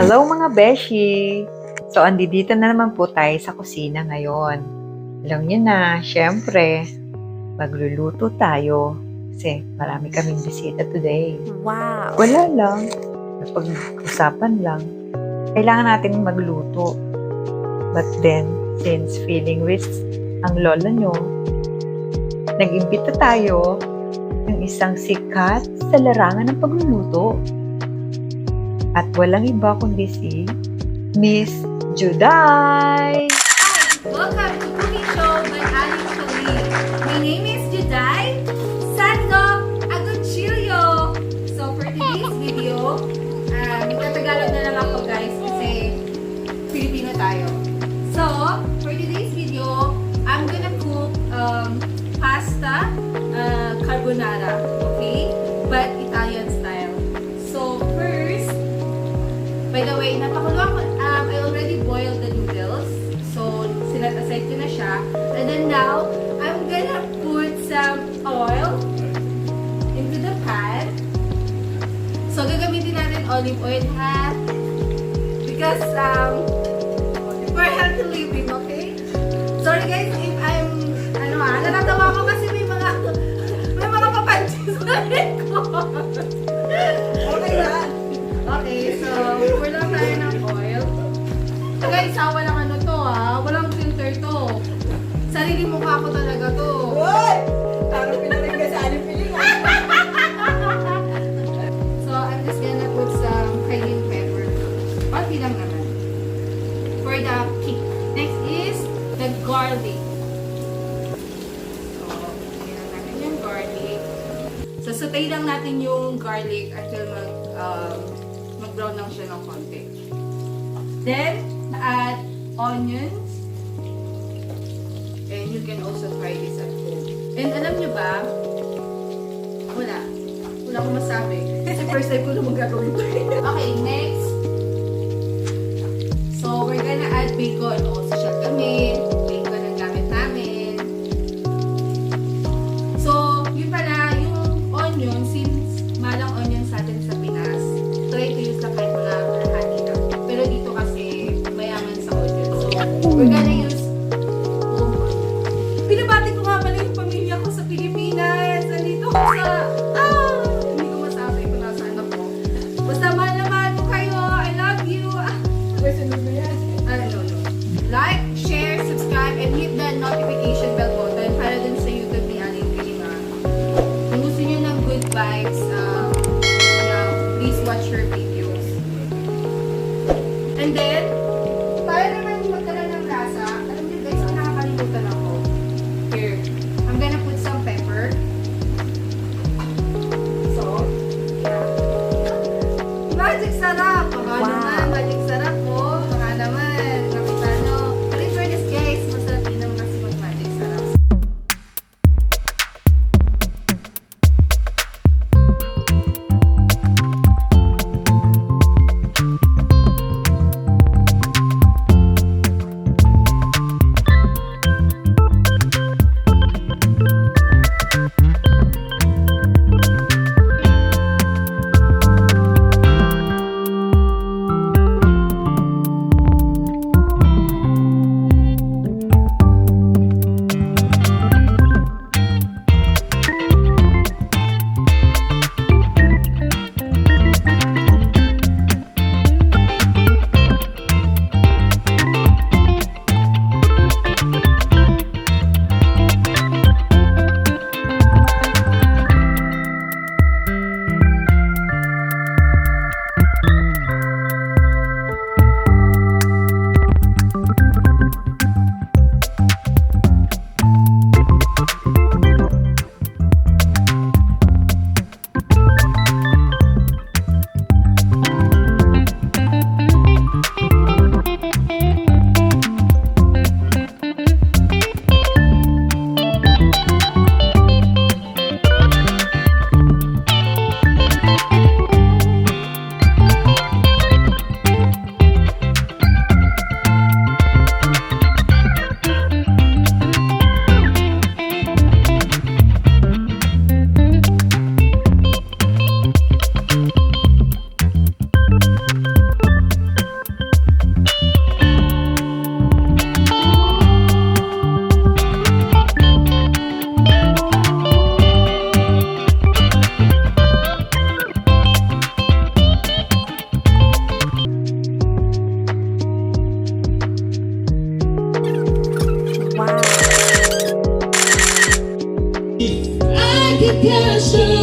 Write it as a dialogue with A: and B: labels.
A: Hello mga beshi! So, andito na naman po tayo sa kusina ngayon. Alam niyo na, syempre, magluluto tayo. Kasi marami kaming bisita today.
B: Wow!
A: Wala lang. Napag-usapan lang. Kailangan natin magluto. But then, since feeling rich ang lola nyo, nag-imbita tayo ng isang sikat sa larangan ng pagluluto. At walang iba kundi si Miss Juday!
B: Welcome to Cooking Show by Alice Lee. My name is Juday Sando Aguchillo. So for today's video, magtatagalog na lang ako guys kasi Filipino tayo. So for today's video, I'm gonna cook pasta carbonara, okay? But Italian style. So first, by the way, napakulo ako, I already boiled the noodles. So, sinet aside ko na siya. And then now, I'm gonna put some oil into the pan. So, gagamitin natin olive oil ha. Because, for healthy living, okay? Sorry guys if I'm, natatawa ko kasi may mga papansin sa ko. Okay na. Okay, so, pour lang tayo ng oil. So guys, walang ano to walang filter to. Sarili mukha ko talaga to.
C: Uy! Parang pinarin ka sa anong piling
B: So, I'm just gonna put some cayenne pepper. Konti lang naman. For the kick. Next is the garlic. So, lagyan natin yung garlic. So, sautay lang natin yung garlic until mag-brown lang siya ng konti. Then, add onions. And you can also try this at home. And alam nyo ba, wala akong masabi. Kasi first time ko na magagawin ito. Okay, next. So, we're gonna add bacon. O, social kami. Bacon ang gamit namin. So, yun pala, yung onion, since malang onion sa atin sa Pinas, try to use lang kahit mga kalahati lang. Pero dito kasi, mayaman sa onion. So, we're gonna use buong onion. Pinabati ko nga pala yung pamilya ko sa Pilipinas. Nandito ko sa, hindi ko masabi kung nasaan ako. Basta mahal na mahal ko kayo. I love you.
C: Uy, sunod mo yan.
B: No. Like, share, subscribe.
D: passion.